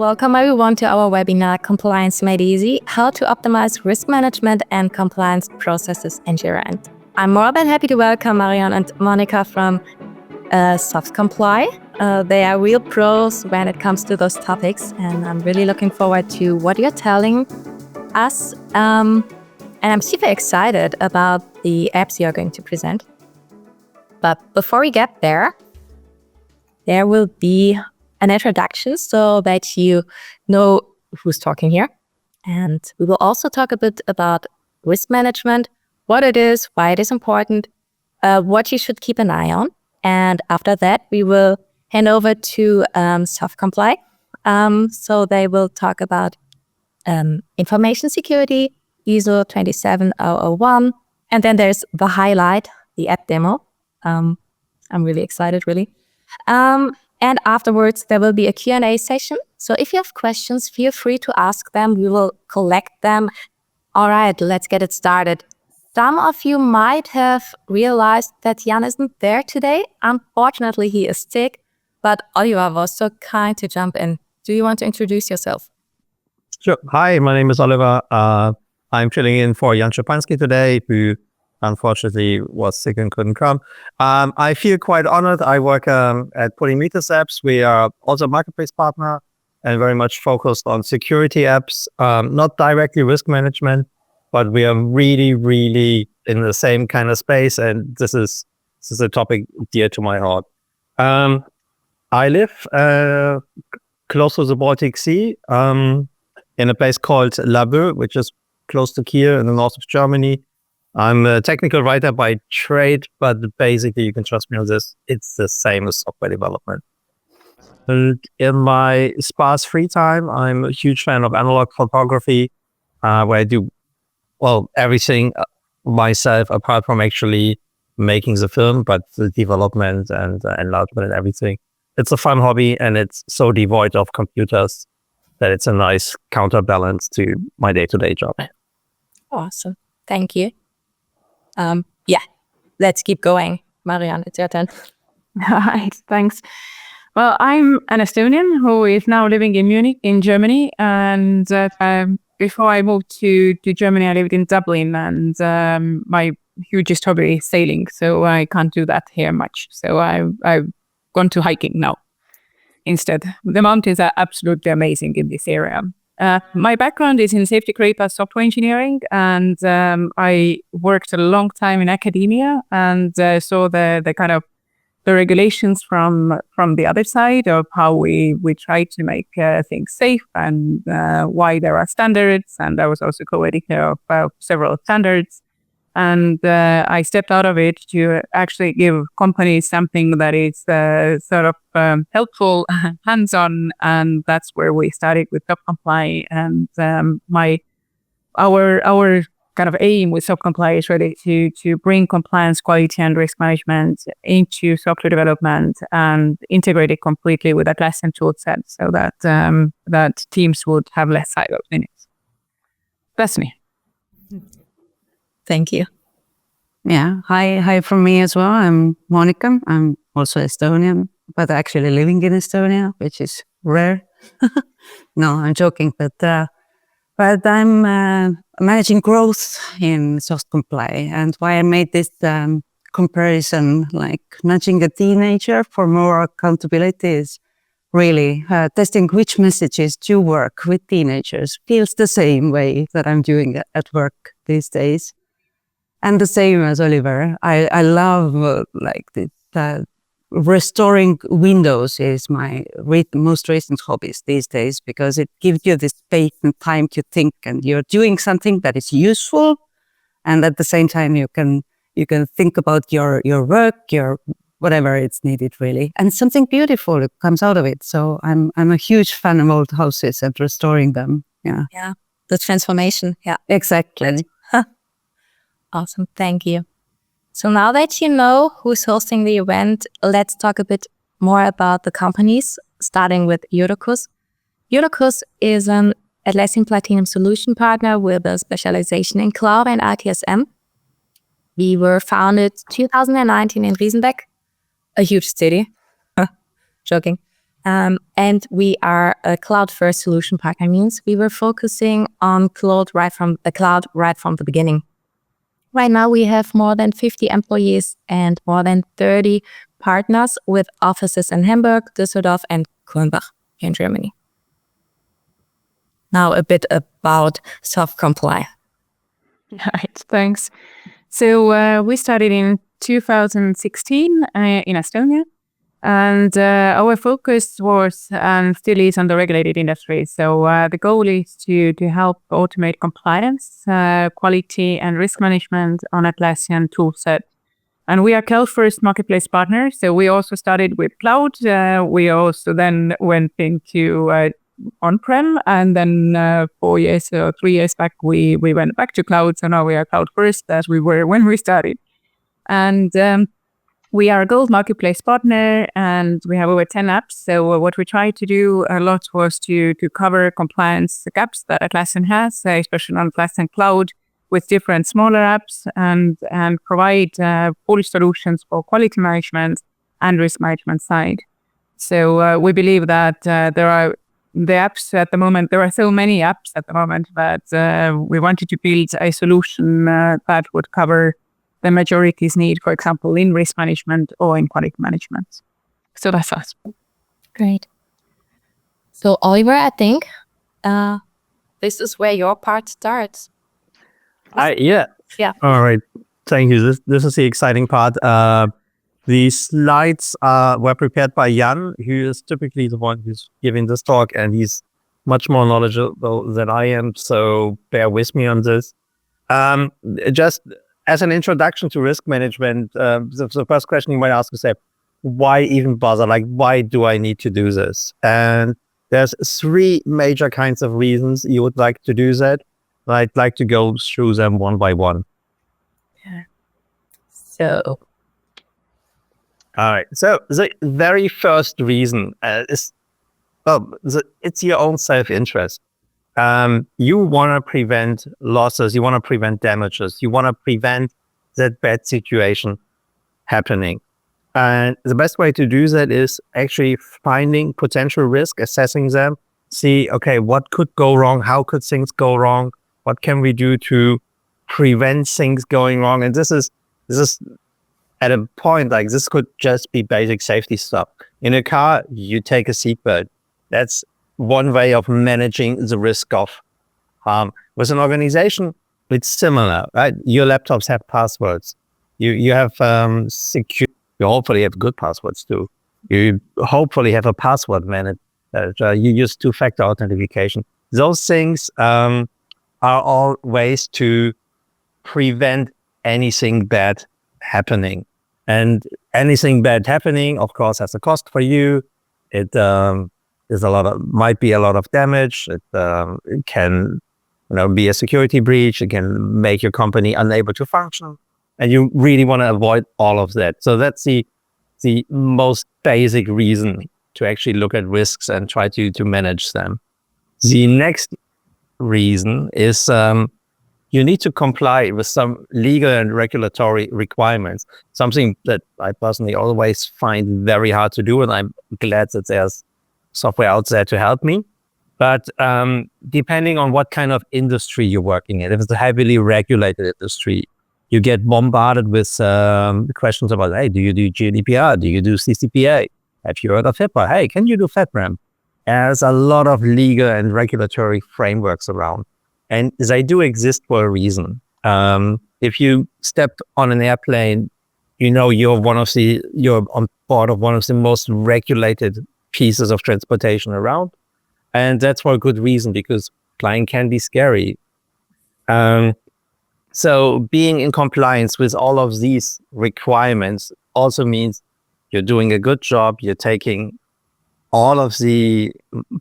Welcome everyone to our webinar, Compliance Made Easy, how to optimize risk management and compliance processes in Jira. And I'm more than happy to welcome Marion and Monika from SoftComply. They are real pros when it comes to those topics, and I'm really looking forward to what you're telling us. And I'm super excited about the apps you're going to present. But before we get there will be an introduction so that you know who's talking here. And we will also talk a bit about risk management, what it is, why it is important, what you should keep an eye on. And after that, we will hand over to SoftComply. So they will talk about information security, ISO 27001. And then there's the highlight, the app demo. I'm really excited, really. And afterwards, there will be a Q&A session. So if you have questions, feel free to ask them. We will collect them. All right, let's get it started. Some of you might have realized that Jan isn't there today. Unfortunately, he is sick, but Oliver was so kind to jump in. Do you want to introduce yourself? Sure. Hi, my name is Oliver. I'm filling in for Jan Szczepański today, who unfortunately was sick and couldn't come. I feel quite honored. I work at Polymetis Apps. We are also a marketplace partner and very much focused on security apps, not directly risk management, but we are really, really in the same kind of space. And this is a topic dear to my heart. I live close to the Baltic Sea in a place called Laboe, which is close to Kiel in the north of Germany. I'm a technical writer by trade, but basically you can trust me on this. It's the same as software development. And in my sparse free time, I'm a huge fan of analog photography, where I do, everything myself apart from actually making the film, but the development and enlargement and everything. It's a fun hobby, and it's so devoid of computers that it's a nice counterbalance to my day-to-day job. Awesome. Thank you. Let's keep going. Marion, it's your turn. All right, thanks. Well, I'm an Estonian who is now living in Munich, in Germany. And before I moved to Germany, I lived in Dublin, and my hugest hobby is sailing. So I can't do that here much. So I've gone to hiking now instead. The mountains are absolutely amazing in this area. My background is in safety-critical software engineering, and I worked a long time in academia and saw the kind of the regulations from the other side of how we try to make things safe and why there are standards. And I was also co-editor of several standards. And I stepped out of it to actually give companies something that is sort of helpful, hands-on, and that's where we started with SoftComply. And our kind of aim with SoftComply is really to bring compliance, quality, and risk management into software development and integrate it completely with Atlassian tool set, so that teams would have less silos in it. That's me. Thank you. Yeah. Hi from me as well. I'm Monika. I'm also Estonian, but actually living in Estonia, which is rare. No, I'm joking. But I'm managing growth in SoftComply. And why I made this comparison, like nudging a teenager for more accountability, is really testing which messages do work with teenagers feels the same way that I'm doing it at work these days. And the same as Oliver, I love this restoring Windows is my most recent hobbies these days, because it gives you this space and time to think, and you're doing something that is useful, and at the same time you can think about your work, your whatever it's needed really, and something beautiful comes out of it. So I'm a huge fan of old houses and restoring them. Yeah, the transformation. Yeah, exactly. Awesome, thank you. So now that you know who's hosting the event, let's talk a bit more about the companies, starting with Eurocus. Eurocus is an Atlassian Platinum Solution Partner with a specialization in cloud and ITSM. We were founded 2019 in Riesenbeck, a huge city. Joking. And we are a cloud-first solution partner. Means we were focusing on cloud right from the beginning. Right now, we have more than 50 employees and more than 30 partners with offices in Hamburg, Düsseldorf, and Kulmbach here in Germany. Now a bit about SoftComply. Right, thanks. So we started in 2016 in Estonia, and our focus was and still is on the regulated industry. So the goal is to help automate compliance, quality, and risk management on Atlassian toolset. And we are cloud-first marketplace partner. So we also started with cloud. We also then went into on-prem, and then 4 years or 3 years back, we went back to cloud. So now we are cloud-first as we were when we started. And we are a gold marketplace partner, and we have over 10 apps. So what we tried to do a lot was to cover compliance gaps that Atlassian has, especially on Atlassian Cloud, with different smaller apps, and provide full solutions for quality management and risk management side. So we believe that there are so many apps at the moment that we wanted to build a solution that would cover the majority's need, for example, in risk management or in quality management. So that's us. Great. So Oliver, I think this is where your part starts. Yeah. All right. Thank you. This is the exciting part. The slides were prepared by Jan, who is typically the one who's giving this talk, and he's much more knowledgeable than I am. So bear with me on this. Just as an introduction to risk management, the first question you might ask is, why even bother? Like, why do I need to do this? And there's 3 major kinds of reasons you would like to do that. I'd like to go through them one by one. Yeah. So. All right. So the very first reason is, it's your own self-interest. You want to prevent losses. You want to prevent damages. You want to prevent that bad situation happening. And the best way to do that is actually finding potential risk, assessing them, see, okay, what could go wrong? How could things go wrong? What can we do to prevent things going wrong? And this is at a point like this could just be basic safety stuff. In a car, you take a seatbelt. That's one way of managing the risk of harm. With an organization, it's similar, right? Your laptops have passwords. You have secure. You hopefully have good passwords too. You hopefully have a password manager. You use 2-factor authentication. Those things are all ways to prevent anything bad happening. And anything bad happening, of course, has a cost for you. It might be a lot of damage. It can, be a security breach. It can make your company unable to function, and you really want to avoid all of that. So that's the most basic reason to actually look at risks and try to manage them. The next reason is you need to comply with some legal and regulatory requirements, something that I personally always find very hard to do, and I'm glad that there's software out there to help me. But depending on what kind of industry you're working in, if it's a heavily regulated industry, you get bombarded with questions about, hey, do you do GDPR? Do you do CCPA? Have you heard of HIPAA? Hey, can you do FedRAMP? There's a lot of legal and regulatory frameworks around, and they do exist for a reason. If you step on an airplane, you're on board of one of the most regulated pieces of transportation around, and that's for a good reason, because flying can be scary. So being in compliance with all of these requirements also means you're doing a good job. You're taking all of the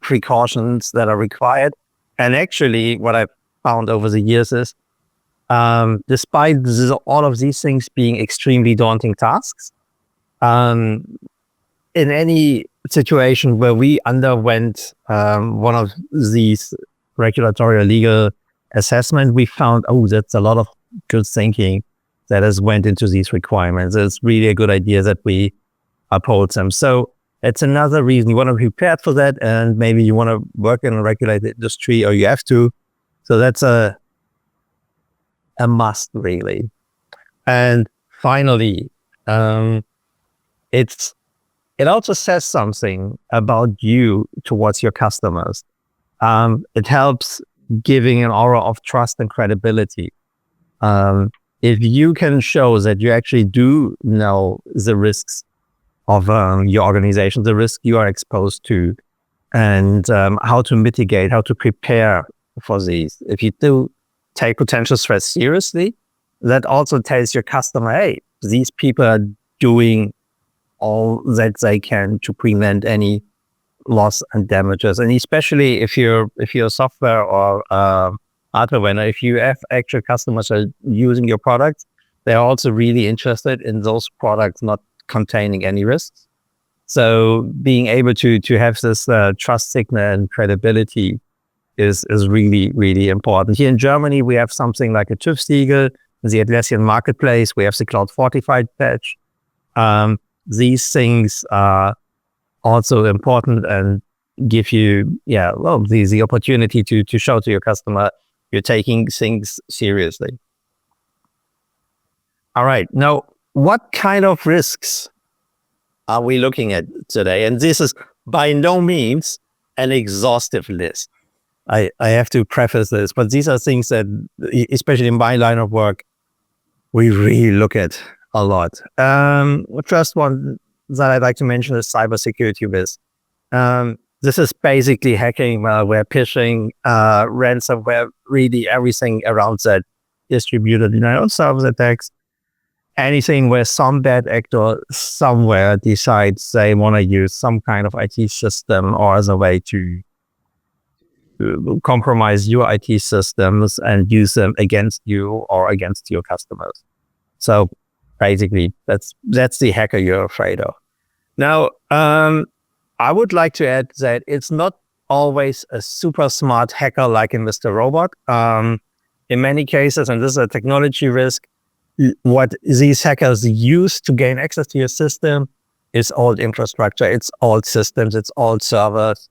precautions that are required. And actually, what I've found over the years is, despite all of these things being extremely daunting tasks, in any situation where we underwent one of these regulatory or legal assessment, we found, that's a lot of good thinking that has went into these requirements. It's really a good idea that we uphold them. So It's another reason you want to be prepared for that, and maybe you want to work in a regulated industry, or you have to. So that's a must, really. And finally, it also says something about you towards your customers. It helps giving an aura of trust and credibility. If you can show that you actually do know the risks of your organization, the risk you are exposed to, and how to mitigate, how to prepare for these. If you do take potential threats seriously, that also tells your customer, hey, these people are doing all that they can to prevent any loss and damages. And especially if you're a software or hardware vendor, if you have actual customers that are using your products, they're also really interested in those products not containing any risks. So being able to have this trust signal and credibility is really, really important. Here in Germany, we have something like a TÜV Siegel, the Atlassian Marketplace, we have the Cloud Fortified badge. These things are also important and give you, the opportunity to show to your customer you're taking things seriously. All right. Now, what kind of risks are we looking at today? And this is by no means an exhaustive list. I have to preface this, but these are things that, especially in my line of work, we really look at a lot. First one that I'd like to mention is cybersecurity risk. This is basically hacking, malware, phishing, ransomware, really everything around that, distributed denial of service attacks, anything where some bad actor somewhere decides they want to use some kind of IT system or as a way to compromise your IT systems and use them against you or against your customers. So basically, that's the hacker you're afraid of. Now, I would like to add that it's not always a super smart hacker like in Mr. Robot. In many cases, and this is a technology risk, what these hackers use to gain access to your system is old infrastructure, it's old systems, it's old servers.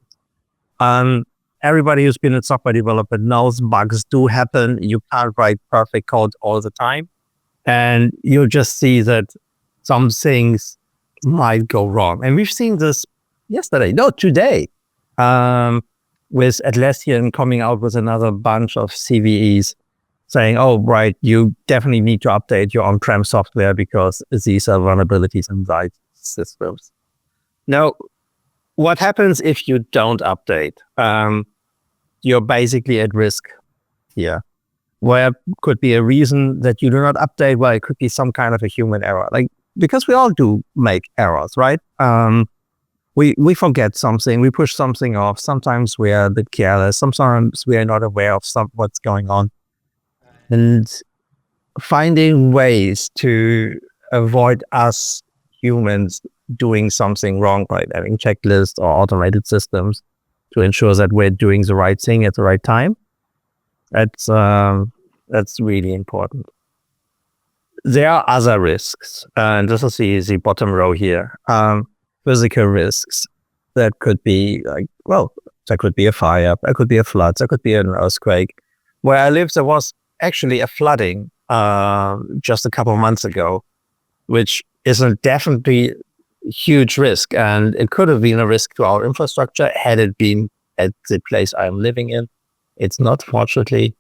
Everybody who's been in software development knows bugs do happen. You can't write perfect code all the time. And you'll just see that some things might go wrong. And we've seen this today, with Atlassian coming out with another bunch of CVEs saying, oh, right, you definitely need to update your on-prem software because these are vulnerabilities inside systems. Now, what happens if you don't update? You're basically at risk here. Where could be a reason that you do not update? Well, it could be some kind of a human error. Because we all do make errors, right? We forget something, we push something off. Sometimes we are a bit careless. Sometimes we are not aware of what's going on. And finding ways to avoid us humans doing something wrong by having checklists or automated systems to ensure that we're doing the right thing at the right time. That's really important. There are other risks, and this is the bottom row here. Physical risks that could be there could be a fire, there could be a flood, there could be an earthquake. Where I live, there was actually a flooding just a couple of months ago, which is a definitely huge risk, and it could have been a risk to our infrastructure had it been at the place I'm living in. It's not, fortunately.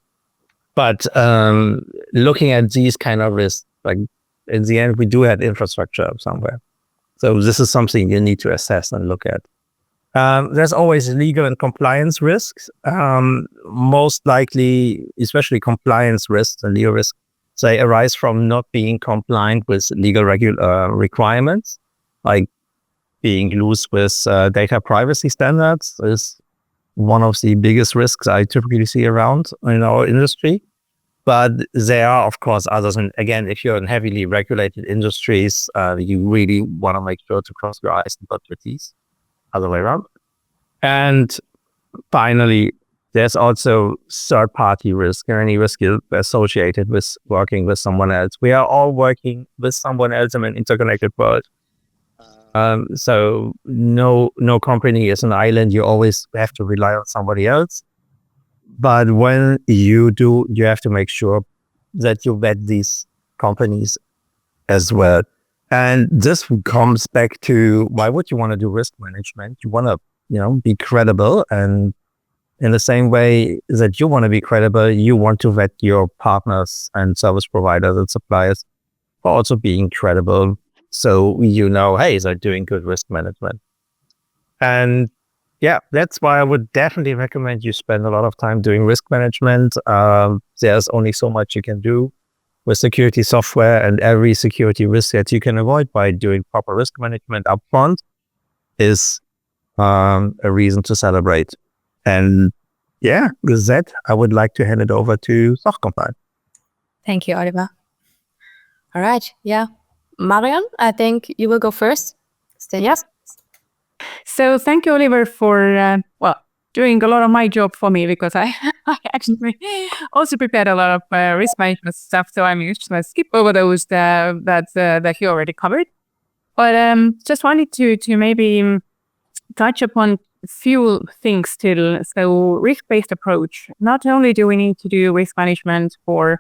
But looking at these kind of risks, in the end, we do have infrastructure somewhere. So this is something you need to assess and look at. There's always legal and compliance risks. Most likely, especially compliance risks and legal risks, they arise from not being compliant with legal requirements, like being loose with data privacy standards is one of the biggest risks I typically see around in our industry. But there are, of course, others. And again, if you're in heavily regulated industries, you really want to make sure to cross your I's and dot your T's, other way around. And finally, there's also third-party risk, or any risk associated with working with someone else. We are all working with someone else in an interconnected world. So no company is an island. You always have to rely on somebody else. But when you do, you have to make sure that you vet these companies as well. And this comes back to, why would you want to do risk management? You want to, be credible. And in the same way that you want to be credible, you want to vet your partners and service providers and suppliers for also being credible. So hey, they're doing good risk management. And yeah, that's why I would definitely recommend you spend a lot of time doing risk management. There's only so much you can do with security software, and every security risk that you can avoid by doing proper risk management upfront is a reason to celebrate. And yeah, with that, I would like to hand it over to SoftComply. Thank you, Oliver. All right. Yeah. Marion, I think you will go first. Yes. So thank you, Oliver, for doing a lot of my job for me, because I actually also prepared a lot of risk management stuff. So I'm just going to skip over those that you already covered. But just wanted to maybe touch upon a few things still. So risk-based approach. Not only do we need to do risk management for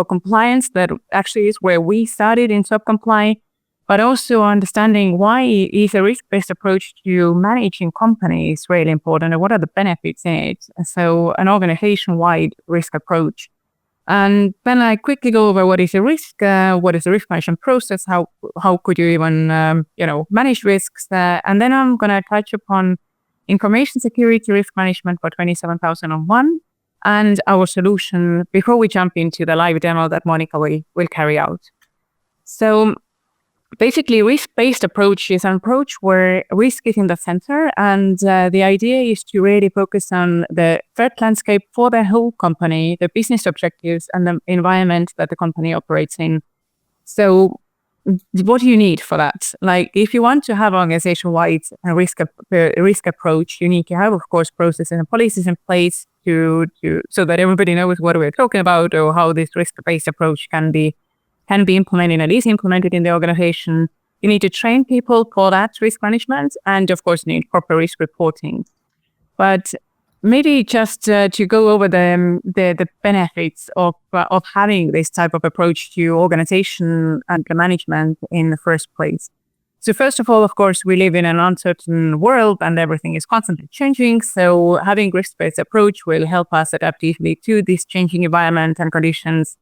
compliance, that actually is where we started in SoftComply, but also understanding why is a risk-based approach to managing companies really important, and what are the benefits in it. So an organization-wide risk approach. And then I quickly go over what is a risk, what is the risk management process, how could you even manage risks, and then I'm going to touch upon information security risk management for 27001 and our solution before we jump into the live demo that Monika will carry out. So basically, risk-based approach is an approach where risk is in the center, and the idea is to really focus on the threat landscape for the whole company, the business objectives, and the environment that the company operates in. So what do you need for that? Like, if you want to have organization-wide risk approach, you need to have, of course, processes and policies in place so that everybody knows what we're talking about, or how this risk-based approach can be implemented and is implemented in the organization. You need to train people for that risk management, and of course, you need proper risk reporting. But maybe just to go over the benefits of having this type of approach to organization and management in the first place. So first of all, of course, we live in an uncertain world and everything is constantly changing. So having risk-based approach will help us adapt easily to this changing environment and conditions.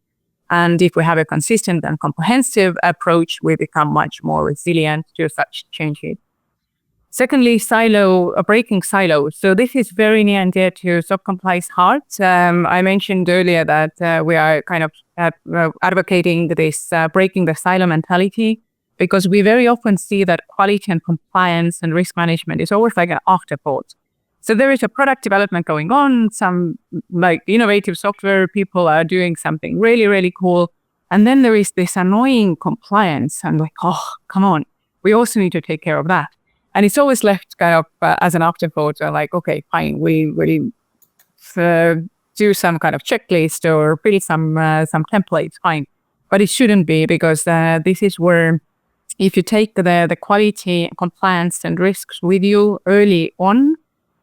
And if we have a consistent and comprehensive approach, we become much more resilient to such changes. Secondly, breaking silos. So this is very near and dear to SoftComply's heart. I mentioned earlier that we are kind of advocating this breaking the silo mentality, because we very often see that quality and compliance and risk management is always like an afterthought. So there is a product development going on, some like innovative software people are doing something really, really cool. And then there is this annoying compliance, and like, oh, come on, we also need to take care of that. And it's always left kind of as an afterthought, like, okay, fine, we really do some kind of checklist or build some templates, fine. But it shouldn't be, because this is where, if you take the quality, compliance, and risks with you early on,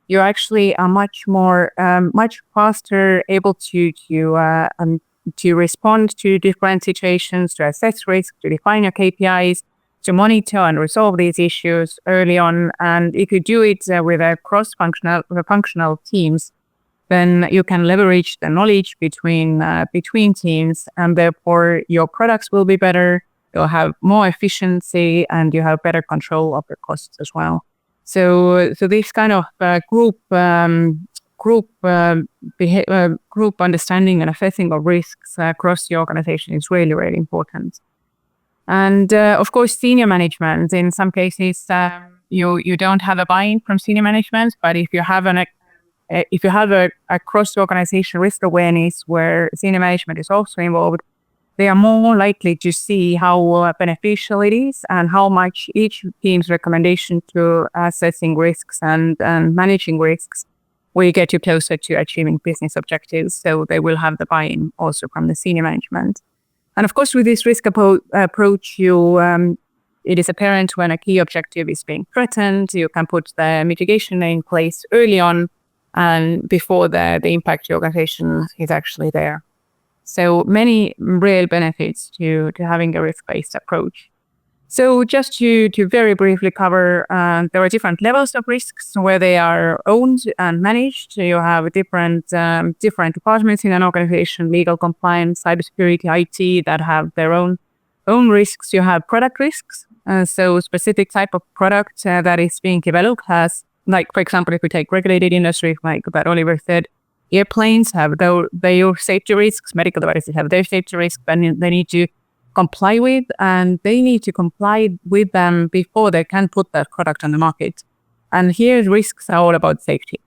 you actually are much faster able to respond to different situations, to assess risk, to define your KPIs, to monitor and resolve these issues early on. And if you do it with a functional teams, then you can leverage the knowledge between teams, and therefore your products will be better. You'll have more efficiency, and you have better control of your costs as well. So this kind of group understanding and assessing of risks across the organization is really, really important. And of course, senior management. In some cases, you don't have a buy-in from senior management, but if you have a cross-organization risk awareness where senior management is also involved, they are more likely to see how beneficial it is and how much each team's recommendation to assessing risks and managing risks will get you closer to achieving business objectives. So they will have the buy-in also from the senior management. And of course, with this risk approach, you it is apparent when a key objective is being threatened. You can put the mitigation in place early on and before the impact to your organization is actually there. So many real benefits to having a risk-based approach. So just to very briefly cover, there are different levels of risks where they are owned and managed. So you have different departments in an organization, legal, compliance, cybersecurity, IT, that have their own risks. You have product risks. So specific type of product that is being developed has, like, for example, if we take regulated industries, like that Oliver said, airplanes have their safety risks, medical devices have their safety risks, and they need to comply with, and they need to comply with them before they can put that product on the market. And here risks are all about safety.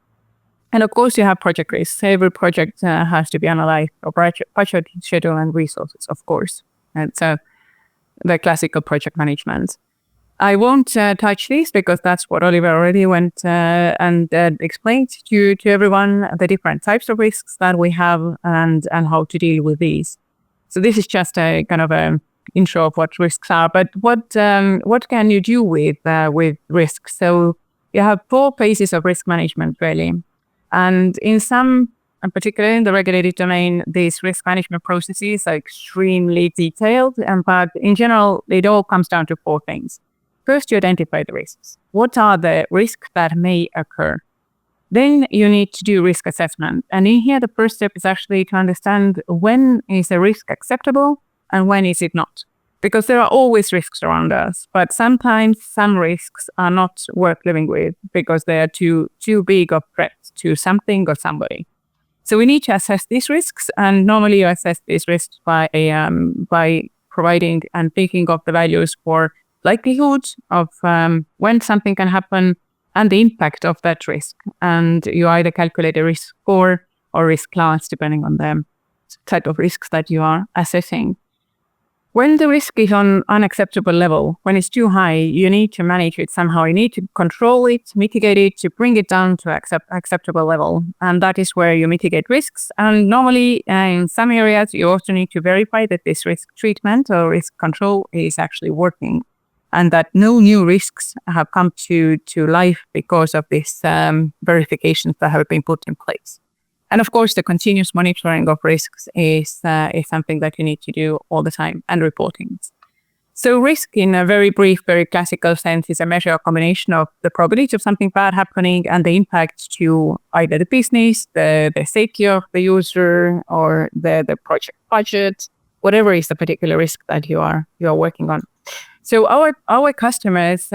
And of course you have project risks. Every project has to be analyzed, or budget, schedule, and resources, of course. And so the classical project management. I won't touch this because that's what Oliver already went and explained to everyone, the different types of risks that we have and how to deal with these. So this is just a kind of a intro of what risks are. But what can you do with risks? So you have 4 phases of risk management, really. And in some, and particularly in the regulated domain, these risk management processes are extremely detailed. But in general, it all comes down to 4 things. First, you identify the risks. What are the risks that may occur? Then you need to do risk assessment. And in here, the first step is actually to understand when is a risk acceptable and when is it not. Because there are always risks around us, but sometimes some risks are not worth living with because they are too big of threats to something or somebody. So we need to assess these risks, and normally you assess these risks by providing and thinking of the values for likelihood of when something can happen and the impact of that risk. And you either calculate a risk score or risk class, depending on the type of risks that you are assessing. When the risk is on unacceptable level, when it's too high, you need to manage it somehow. You need to control it, mitigate it, to bring it down to acceptable level. And that is where you mitigate risks. And normally, in some areas, you also need to verify that this risk treatment or risk control is actually working, and that no new risks have come to life because of these verifications that have been put in place. And of course, the continuous monitoring of risks is something that you need to do all the time, and reporting. So risk, in a very brief, very classical sense, is a measure or combination of the probability of something bad happening and the impact to either the business, the safety of the user, or the project budget, whatever is the particular risk that you are working on. So our customers,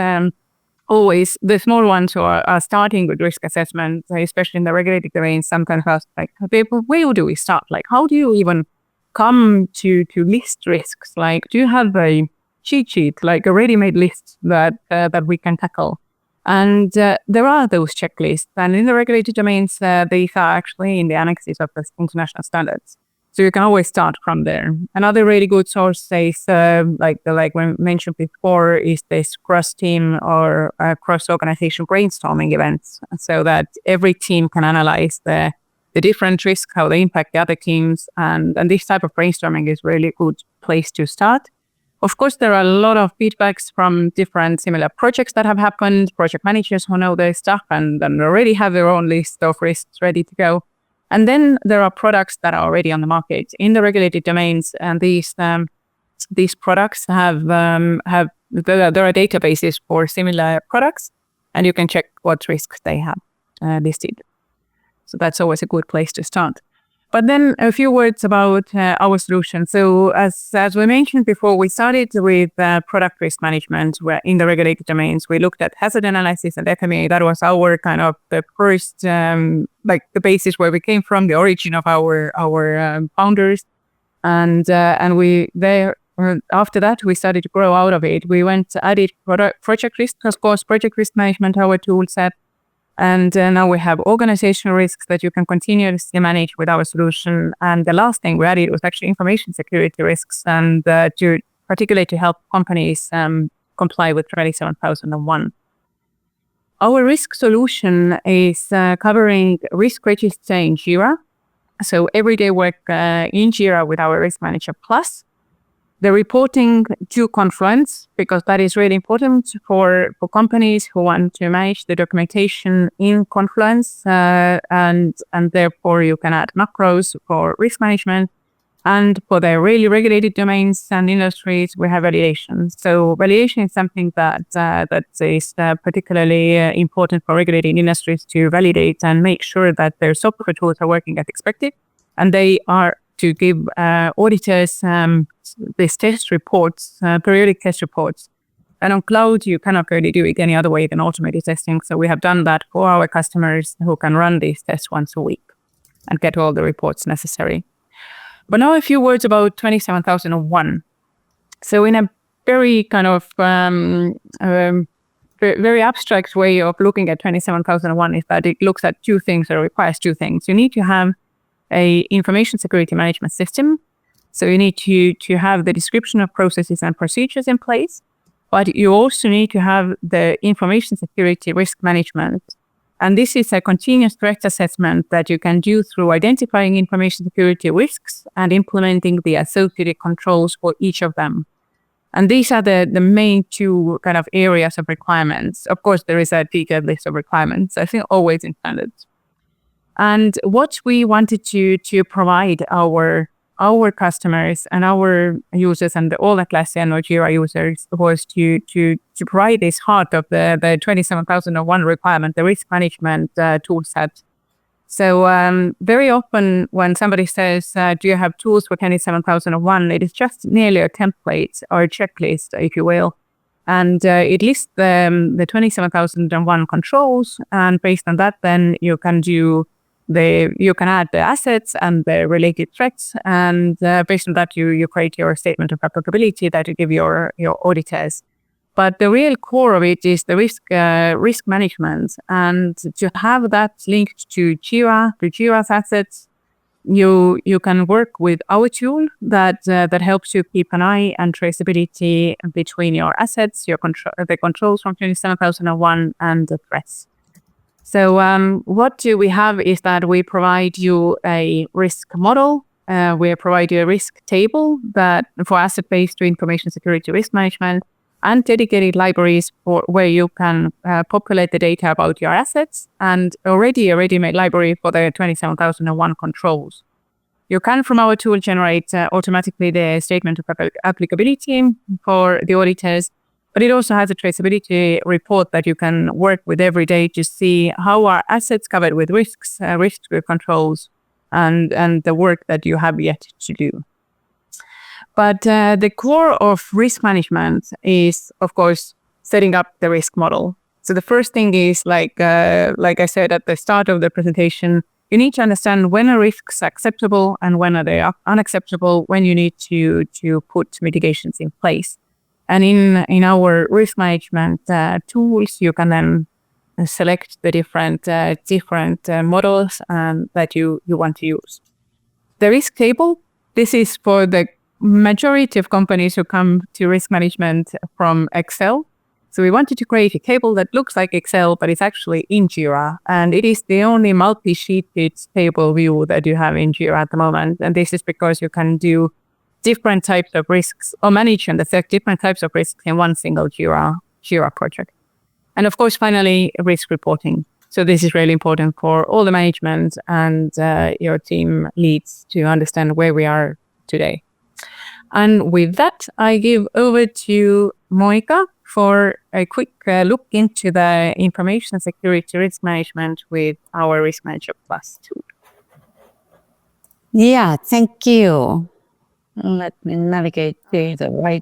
always, the small ones who are starting with risk assessment, especially in the regulated domain, sometimes ask, like, where do we start? Like, how do you even come to list risks? Like, do you have a cheat sheet, like a ready-made list that we can tackle? And there are those checklists, and in the regulated domains, these are actually in the annexes of the international standards. So you can always start from there. Another really good source is, like we mentioned before, is this cross-team or cross-organization brainstorming events, so that every team can analyze the different risks, how they impact the other teams. And this type of brainstorming is really a good place to start. Of course, there are a lot of feedbacks from different similar projects that have happened, project managers who know their stuff and already have their own list of risks ready to go. And then there are products that are already on the market in the regulated domains, and these products there are databases for similar products, and you can check what risks they have listed. So that's always a good place to start. But then a few words about our solution. So as we mentioned before, we started with product risk management, where in the regulated domains, we looked at hazard analysis and FMEA. That was our kind of the first, like the basis where we came from, the origin of our founders. And we there, after that, we started to grow out of it. We went to added project risk, of course, project risk management, our tool set. And now we have organizational risks that you can continuously manage with our solution. And the last thing we added was actually information security risks, and particularly to help companies comply with 27001. Our risk solution is covering risk register in Jira. So everyday work in Jira with our Risk Manager Plus. the reporting to Confluence, because that is really important for companies who want to manage the documentation in Confluence, and therefore you can add macros for risk management. And for the really regulated domains and industries, we have validation. So validation is something that is particularly important for regulated industries to validate and make sure that their software tools are working as expected. And they are to give auditors these test reports, periodic test reports. And on cloud, you cannot really do it any other way than automated testing. So we have done that for our customers who can run these tests once a week and get all the reports necessary. But now a few words about 27001. So in a very kind of very abstract way of looking at 27001 is that it looks at two things or requires two things. You need to have a information security management system. So you need to have the description of processes and procedures in place, but you also need to have the information security risk management. And this is a continuous threat assessment that you can do through identifying information security risks and implementing the associated controls for each of them. And these are the main two kind of areas of requirements. Of course, there is a detailed list of requirements, I think always in standards. And what we wanted to provide our customers and our users and all Atlassian or Jira users was to provide this heart of the 27001 requirement, the risk management tool set. So very often when somebody says, do you have tools for 27001, it is just nearly a template or a checklist, if you will. And it lists the 27001 controls. And based on that, then you can you can add the assets and the related threats, and based on that, you create your statement of applicability that you give your auditors. But the real core of it is the risk management, and to have that linked to Jira's assets, you can work with our tool that helps you keep an eye and traceability between your assets, the controls from 27001 and the threats. So what do we have is that we provide you a risk model. We provide you a risk table for asset-based to information security risk management, and dedicated libraries where you can populate the data about your assets, and already a ready-made library for the 27001 controls. You can, from our tool, generate automatically the statement of applicability for the auditors. But it also has a traceability report that you can work with every day to see how are assets covered with risks, risk controls, and the work that you have yet to do. But the core of risk management is, of course, setting up the risk model. So the first thing is, like I said at the start of the presentation, you need to understand when a risk is acceptable and when are they unacceptable, when you need to put mitigations in place. And in our risk management tools, you can then select the different models that you want to use. The risk table, this is for the majority of companies who come to risk management from Excel. So we wanted to create a table that looks like Excel, but it's actually in Jira. And it is the only multi-sheeted table view that you have in Jira at the moment. And this is because you can do different types of risks or manage and affect different types of risks in one single Jira project. And of course, finally, risk reporting. So this is really important for all the management and your team leads to understand where we are today. And with that, I give over to Monika for a quick look into the information security risk management with our Risk Manager Plus tool. Yeah, thank you. Let me navigate to the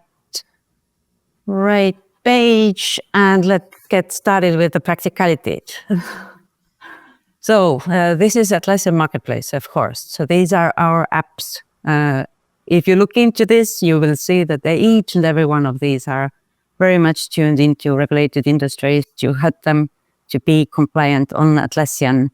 right page, and let's get started with the practicality. So this is Atlassian Marketplace, of course. So these are our apps. If you look into this, you will see that each and every one of these are very much tuned into regulated industries to help them to be compliant on Atlassian,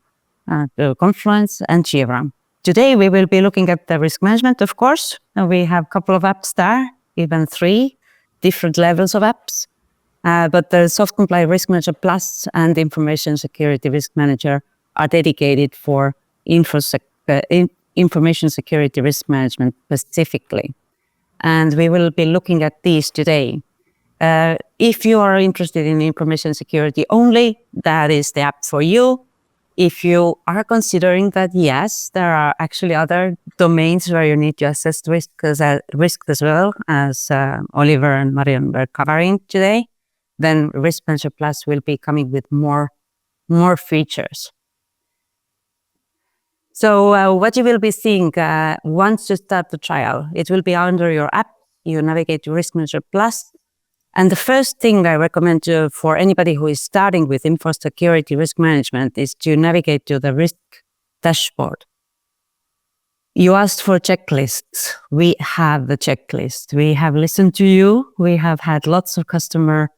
Confluence and Jira. Today, we will be looking at the risk management, of course. We have a couple of apps there, even 3 different levels of apps. But the SoftComply Risk Manager Plus and Information Security Risk Manager are dedicated for information security risk management specifically. And we will be looking at these today. If you are interested in information security only, that is the app for you. If you are considering that, yes, there are actually other domains where you need to assess risk as well, as Oliver and Marion were covering today, then Risk Manager Plus will be coming with more features. So what you will be seeing once you start the trial, it will be under your app. You navigate to Risk Manager Plus. And the first thing I recommend for anybody who is starting with info security risk management is to navigate to the risk dashboard. You asked for checklists. We have the checklist. We have listened to you. We have had lots of customer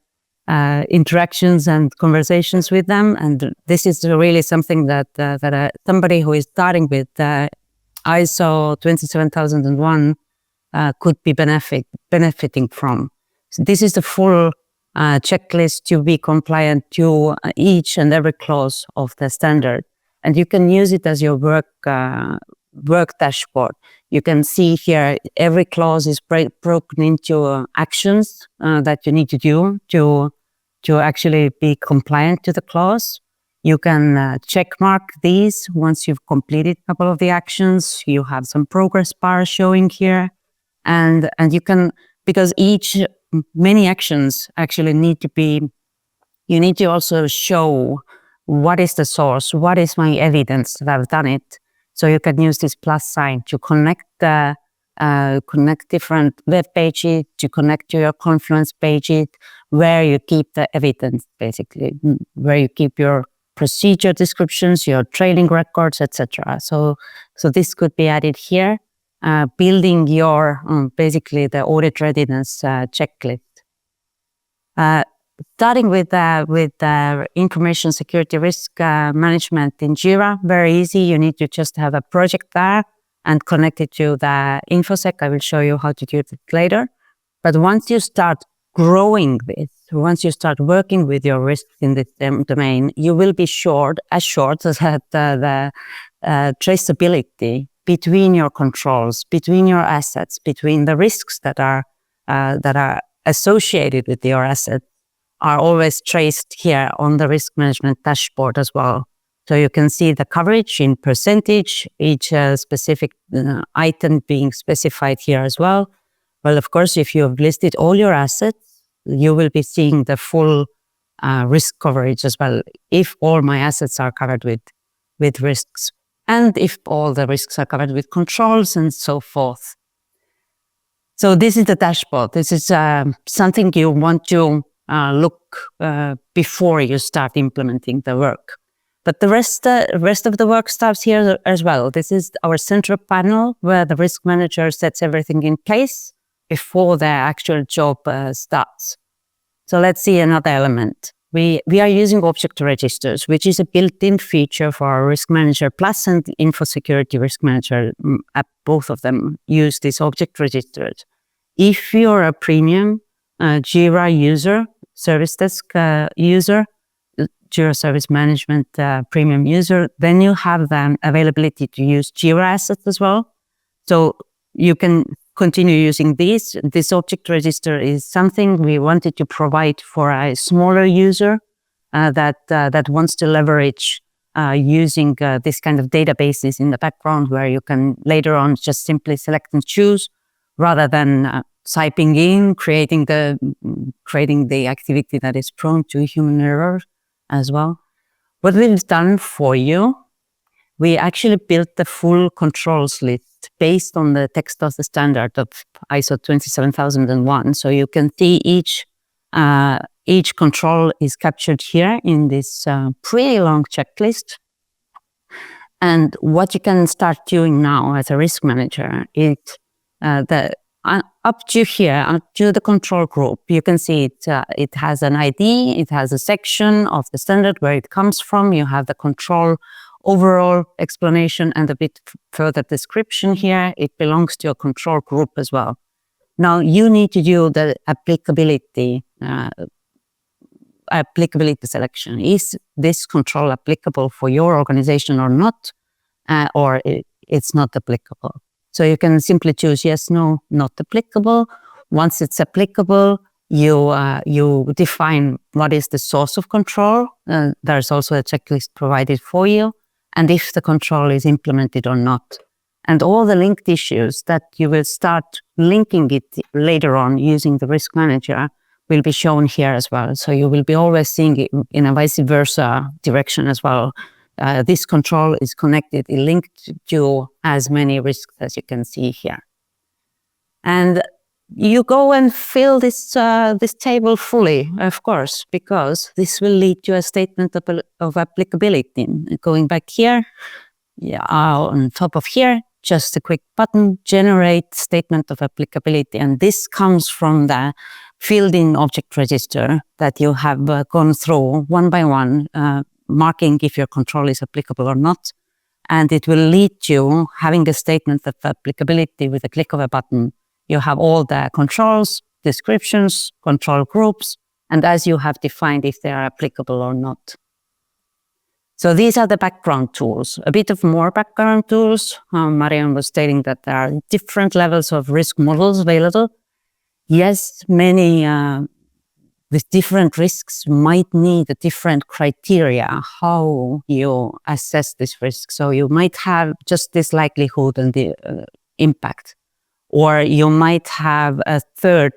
interactions and conversations with them. And this is really something that somebody who is starting with ISO 27001 could be benefiting from. So this is the full checklist to be compliant to each and every clause of the standard. And you can use it as your work dashboard. You can see here every clause is broken into actions that you need to do to actually be compliant to the clause. You can check mark these once you've completed a couple of the actions. You have some progress bars showing here, and you can, because many actions actually need to be. You need to also show what is the source, what is my evidence that I've done it. So you can use this plus sign to connect different web pages, to connect to your Confluence pages, where you keep the evidence, basically, where you keep your procedure descriptions, your training records, etc. So this could be added here, building your basically the audit readiness checklist. Starting with information security risk management in Jira, very easy. You need to just have a project there and connect it to the InfoSec. I will show you how to do it later. But once you start growing this, once you start working with your risks in this domain, you will be assured that the traceability between your controls, between your assets, between the risks that are associated with your assets, are always traced here on the risk management dashboard as well. So you can see the coverage in percentage, each specific item being specified here as well. Well, of course, if you have listed all your assets, you will be seeing the full risk coverage as well, if all my assets are covered with risks, and if all the risks are covered with controls and so forth. So this is the dashboard. This is something you want to look before you start implementing the work. But the rest of the work starts here as well. This is our central panel where the risk manager sets everything in place before the actual job starts. So let's see another element. We are using object registers, which is a built-in feature for our Risk Manager Plus and Info Security Risk Manager app. Both of them use these object registers. If you're a premium Jira user, Service Desk user, Jira Service Management premium user, then you have the availability to use Jira assets as well. So you can continue using these. This object register is something we wanted to provide for a smaller user that wants to leverage using this kind of databases in the background, where you can later on just simply select and choose, rather than typing in, creating the activity that is prone to human error as well. What we've done for you, we actually built the full controls list based on the text of the standard of ISO 27001. So you can see each control is captured here in this pretty long checklist. And what you can start doing now as a risk manager is up to here, up to the control group, you can see it has an ID, it has a section of the standard where it comes from. You have the control overall explanation and a bit further description here. It belongs to a control group as well. Now you need to do the applicability selection. Is this control applicable for your organization or not? Or it's not applicable? So you can simply choose yes, no, not applicable. Once it's applicable, you define what is the source of control. There's also a checklist provided for you, and if the control is implemented or not. And all the linked issues that you will start linking it later on using the risk manager will be shown here as well. So you will be always seeing it in a vice versa direction as well. This control is connected, linked to as many risks as you can see here. And you go and fill this table fully, of course, because this will lead to a statement of applicability. Going back here, on top of here, just a quick button, generate statement of applicability. And this comes from the filled-in object register that you have gone through one by one, marking if your control is applicable or not. And it will lead to having the statement of applicability with a click of a button. You have all the controls, descriptions, control groups, and as you have defined if they are applicable or not. So these are the background tools. A bit of more background tools. Marion was stating that there are different levels of risk models available. Yes, many with different risks might need a different criteria how you assess this risk. So you might have just this likelihood and the impact. Or you might have a third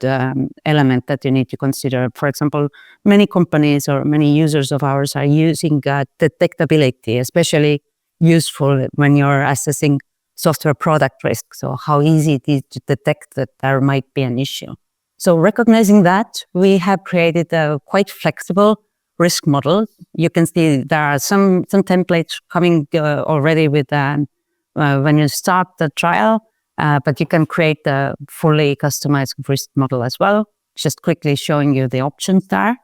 element that you need to consider. For example, many companies or many users of ours are using detectability, especially useful when you're assessing software product risk. So how easy it is to detect that there might be an issue. So recognizing that, we have created a quite flexible risk model. You can see there are some templates coming already with when you start the trial. But you can create a fully customized risk model as well. Just quickly showing you the options there.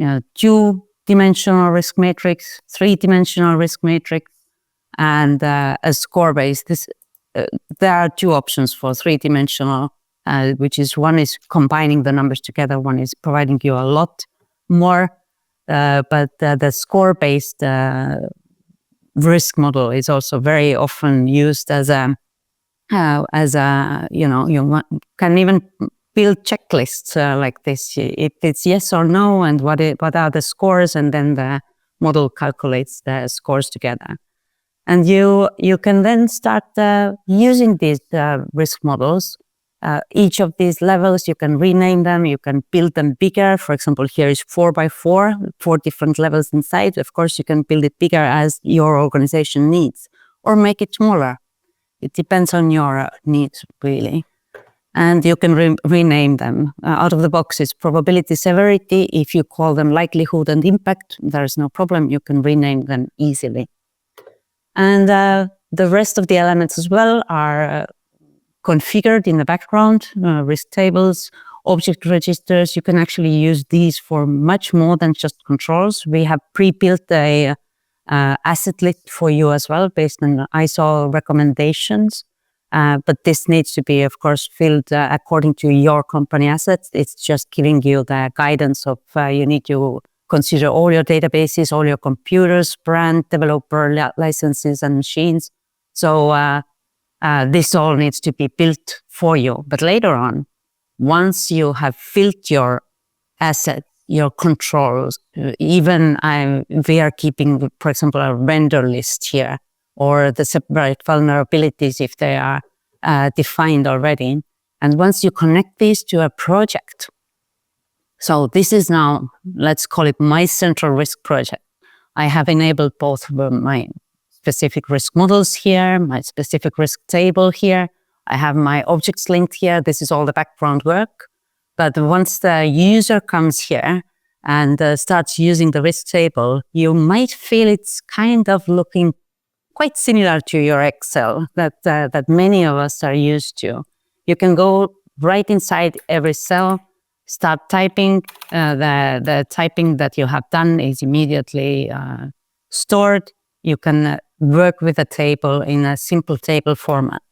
2-dimensional risk matrix, 3-dimensional risk matrix, and a score-based. There are 2 options for 3-dimensional, which is one is combining the numbers together, one is providing you a lot more. But the score-based risk model is also very often used as a you can even build checklists like this. If it's yes or no, and what are the scores, and then the model calculates the scores together. And you can then start using these risk models. Each of these levels, you can rename them, you can build them bigger. For example, here is 4x4, 4 different levels inside. Of course, you can build it bigger as your organization needs, or make it smaller. It depends on your needs, really. And you can rename them. Out of the box is probability severity. If you call them likelihood and impact, there's no problem. You can rename them easily. And the rest of the elements as well are configured in the background, risk tables, object registers. You can actually use these for much more than just controls. We have pre-built a asset list for you as well, based on ISO recommendations. But this needs to be, of course, filled according to your company assets. It's just giving you the guidance of you need to consider all your databases, all your computers, brand, developer licenses, and machines. So this all needs to be built for you. But later on, once you have filled your assets, your controls, even we are keeping, for example, a vendor list here, or the separate vulnerabilities if they are defined already. And once you connect these to a project, so this is now, let's call it my central risk project. I have enabled both my specific risk models here, my specific risk table here. I have my objects linked here. This is all the background work. But once the user comes here and starts using the risk table, you might feel it's kind of looking quite similar to your Excel that many of us are used to. You can go right inside every cell, start typing. The typing that you have done is immediately stored. You can work with a table in a simple table format.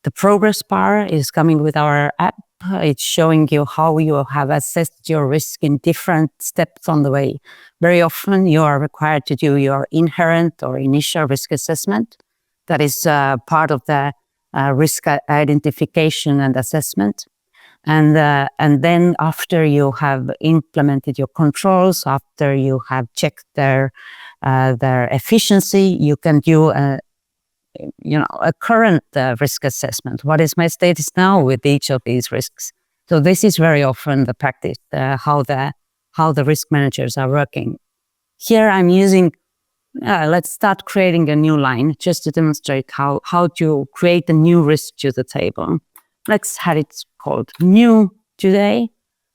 The progress bar is coming with our app. It's showing you how you have assessed your risk in different steps on the way. Very often you are required to do your inherent or initial risk assessment. That is part of the risk identification and assessment. And then after you have implemented your controls, after you have checked their efficiency, you can do a current risk assessment. What is my status now with each of these risks? So this is very often the practice, how the risk managers are working. Here I'm using, let's start creating a new line just to demonstrate how to create a new risk to the table. Let's have it called new today.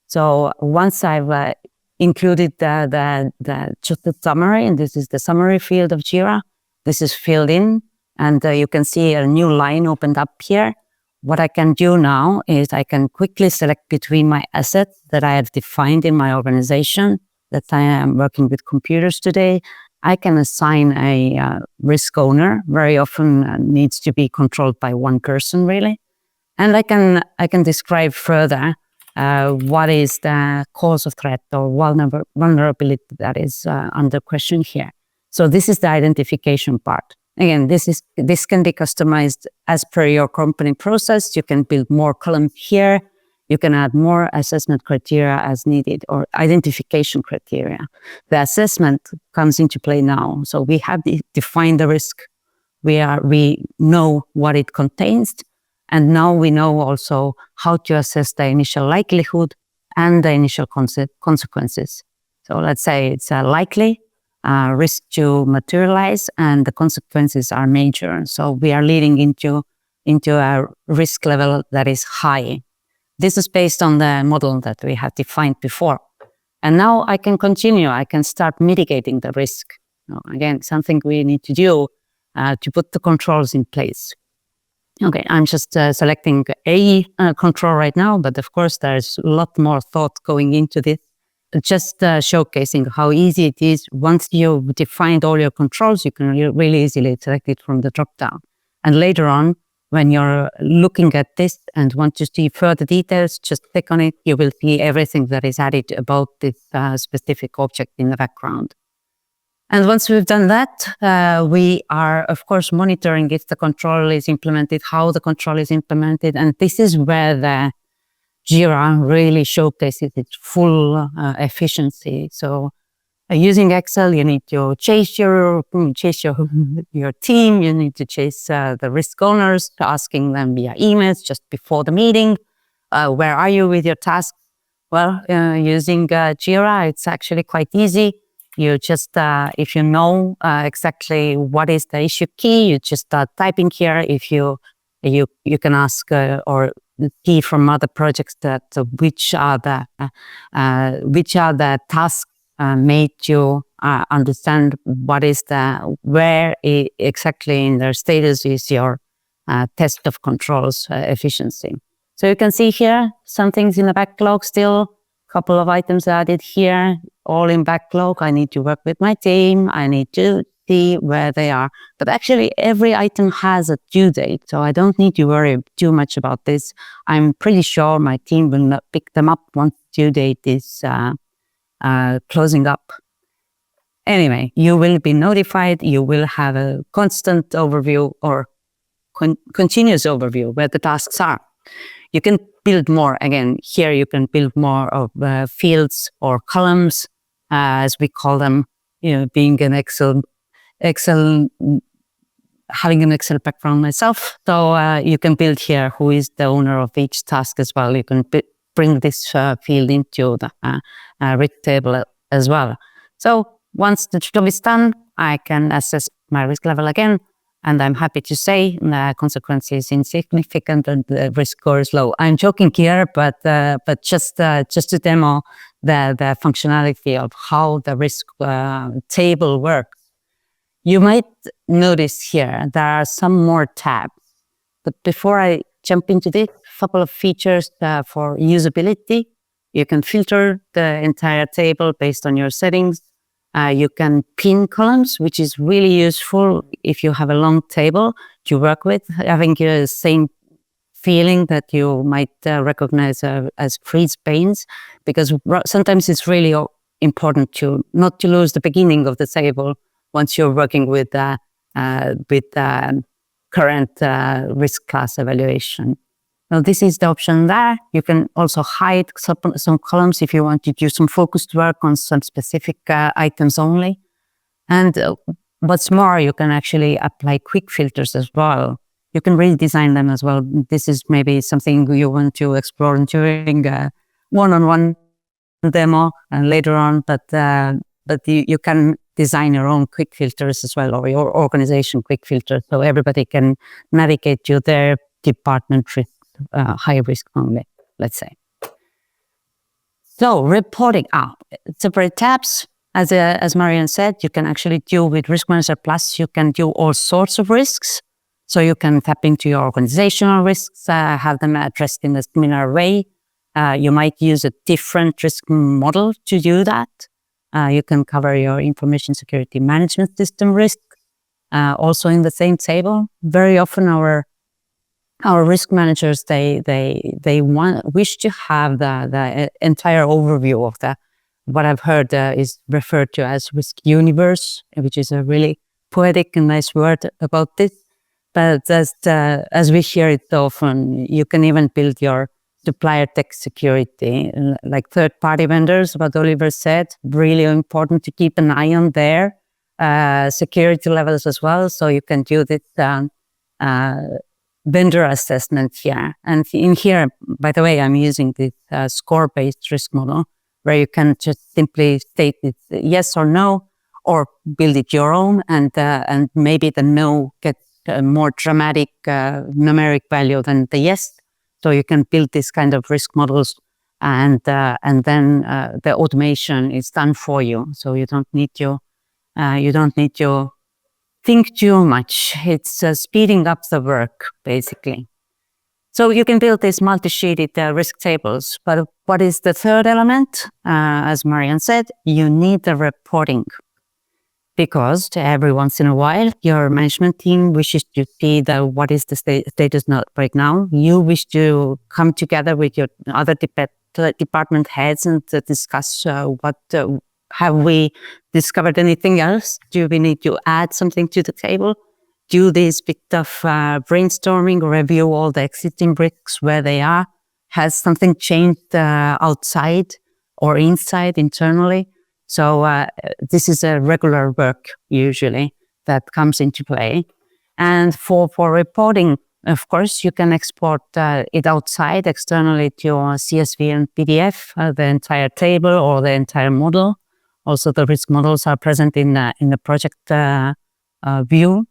So once I've included just the summary, and this is the summary field of Jira, this is filled in, and you can see a new line opened up here. What I can do now is I can quickly select between my assets that I have defined in my organization, that I am working with computers today. I can assign a risk owner. Very often needs to be controlled by one person, really. And I can describe further what is the cause of threat or vulnerability that is under question here. So this is the identification part. Again, this can be customized as per your company process. You can build more columns here. You can add more assessment criteria as needed, or identification criteria. The assessment comes into play now. So we have defined the risk. We know what it contains. And now we know also how to assess the initial likelihood and the initial consequences. So let's say it's likely risk to materialize, and the consequences are major. So we are leading into a risk level that is high. This is based on the model that we have defined before. And now I can continue. I can start mitigating the risk. Again, something we need to do to put the controls in place. Okay, I'm just selecting a control right now, but of course there's a lot more thought going into this. Just showcasing how easy it is. Once you've defined all your controls, you can really easily select it from the drop-down. And later on, when you're looking at this and want to see further details, just click on it. You will see everything that is added about this specific object in the background. And once we've done that, we are, of course, monitoring if the control is implemented, how the control is implemented. And this is where the Jira really showcases its full efficiency. So using Excel, you need to chase your team. You need to chase the risk owners, asking them via emails just before the meeting. Where are you with your tasks? Well, using Jira, it's actually quite easy. You just, if you know exactly what is the issue key, you just start typing here. If you can ask or key from other projects that which are the tasks made you understand what is where exactly in their status is your test of controls efficiency. So you can see here some things in the backlog still. Couple of items added here, all in backlog. I need to work with my team. I need to see where they are. But actually, every item has a due date, so I don't need to worry too much about this. I'm pretty sure my team will not pick them up once due date is closing up. Anyway, you will be notified. You will have a constant overview or continuous overview where the tasks are. You can build more. Again, here you can build more of fields or columns, as we call them, being an Excel, having an Excel background myself. So you can build here who is the owner of each task as well. You can bring this field into the risk table as well. So once the job is done, I can assess my risk level again. And I'm happy to say the consequence is insignificant and the risk score is low. I'm joking here, but just to demo the functionality of how the risk table works. You might notice here there are some more tabs. But before I jump into this, a couple of features for usability. You can filter the entire table based on your settings. You can pin columns, which is really useful if you have a long table to work with, having the same feeling that you might recognize as freeze panes, because sometimes it's really important not to lose the beginning of the table once you're working with current risk class evaluation. So this is the option there. You can also hide some columns if you want to do some focused work on some specific items only. And what's more, you can actually apply quick filters as well. You can redesign them as well. This is maybe something you want to explore during a one-on-one demo later on, but you can design your own quick filters as well, or your organization quick filters, so everybody can navigate to their department risk, high risk only, let's say. So reporting separate tabs. As Marion said, you can actually deal with Risk Manager Plus. You can do all sorts of risks. So you can tap into your organizational risks, have them addressed in a similar way. You might use a different risk model to do that. You can cover your information security management system risk, also in the same table. Very often our risk managers, they wish to have the entire overview of what I've heard is referred to as risk universe, which is a really poetic and nice word about this. But as we hear it often, you can even build your supplier tech security, like third-party vendors, what Oliver said, really important to keep an eye on their security levels as well. So you can do this vendor assessment here. And in here, by the way, I'm using this score-based risk model, where you can just simply state it's yes or no, or build it your own, and maybe the no gets a more dramatic numeric value than the yes. So you can build this kind of risk models, and then the automation is done for you. So you don't need to think too much. It's speeding up the work, basically. So you can build these multi-sheeted risk tables. But what is the third element? As Marion said, you need the reporting. Because every once in a while, your management team wishes to see what is the status right now. You wish to come together with your other department heads and discuss have we discovered anything else? Do we need to add something to the table? Do this bit of brainstorming, review all the existing risks where they are. Has something changed outside or inside, internally? So this is a regular work usually that comes into play. And for reporting, of course, you can export it outside externally to CSV and PDF, the entire table or the entire model. Also, the risk models are present in the project view.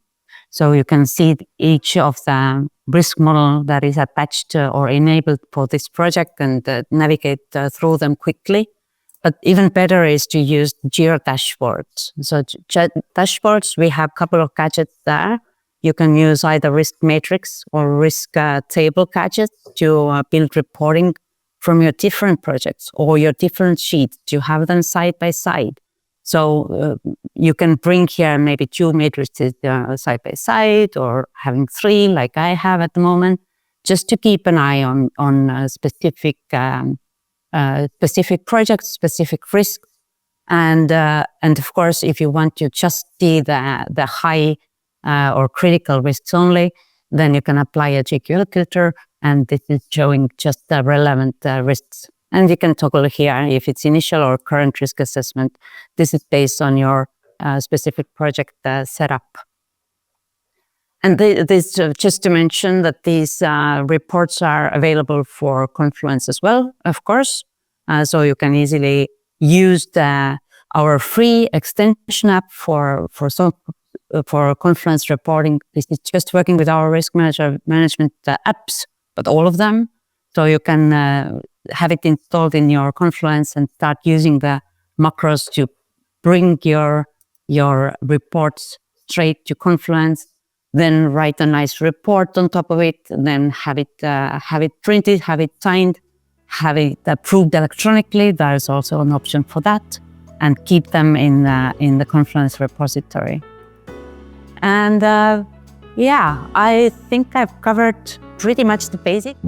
So you can see each of the risk model that is attached or enabled for this project and navigate through them quickly. But even better is to use Jira dashboards. So dashboards, we have a couple of gadgets there. You can use either risk matrix or risk table gadgets to build reporting from your different projects or your different sheets to have them side by side. So you can bring here maybe 2 matrices side by side, or having 3 like I have at the moment, just to keep an eye on specific projects, specific risks. And of course, if you want to just see the high or critical risks only, then you can apply a GQL filter, and this is showing just the relevant risks. And you can toggle here if it's initial or current risk assessment. This is based on your specific project setup. And this just to mention that these reports are available for Confluence as well, of course. So you can easily use our free extension app for Confluence reporting. This is just working with our risk management apps, but all of them. So you can have it installed in your Confluence and start using the macros to bring your reports straight to Confluence. Then write a nice report on top of it, and then have it printed, have it signed, have it approved electronically. There's also an option for that, and keep them in the Confluence repository. And yeah, I think I've covered pretty much the basics.